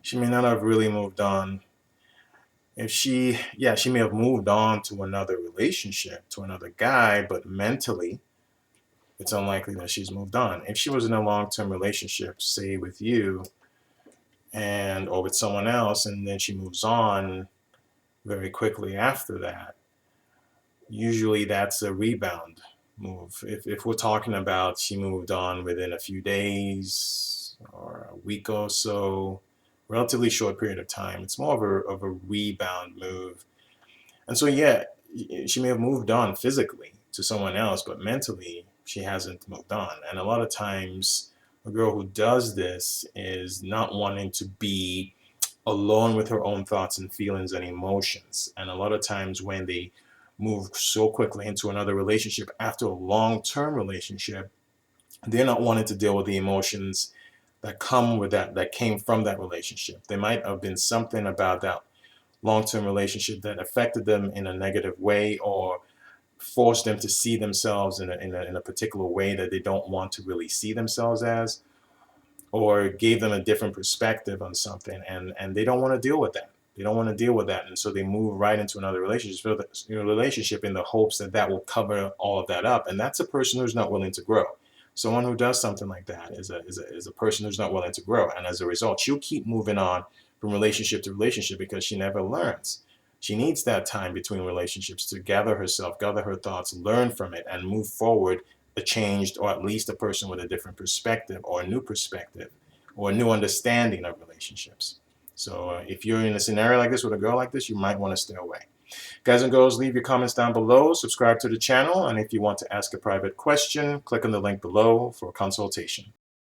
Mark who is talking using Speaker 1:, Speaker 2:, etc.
Speaker 1: she may not have really moved on. If she, yeah, she may have moved on to another relationship, to another guy, but mentally, it's unlikely that she's moved on. If she was in a long-term relationship, say with you, and or with someone else, and then she moves on very quickly after that, usually that's a rebound move. If we're talking about she moved on within a few days or a week or so, relatively short period of time, it's more of a rebound move. And so, yeah, she may have moved on physically to someone else, but mentally she hasn't moved on. And a lot of times, a girl who does this is not wanting to be alone with her own thoughts and feelings and emotions. And a lot of times, when they move so quickly into another relationship after a long-term relationship, they're not wanting to deal with the emotions that come with that came from that relationship. There might have been something about that long-term relationship that affected them in a negative way, or forced them to see themselves in a particular way that they don't want to really see themselves as, or gave them a different perspective on something, and they don't want to deal with that. They don't want to deal with that, and so they move right into another relationship in the hopes that that will cover all of that up. And that's a person who's not willing to grow. Someone who does something like that is a person who's not willing to grow, and as a result, she'll keep moving on from relationship to relationship because she never learns. She needs that time between relationships to gather herself, gather her thoughts, learn from it, and move forward a changed, or at least a person with a different perspective, or a new perspective, or a new understanding of relationships. So if you're in a scenario like this with a girl like this, you might want to stay away. Guys and girls, leave your comments down below, subscribe to the channel, and if you want to ask a private question, click on the link below for a consultation.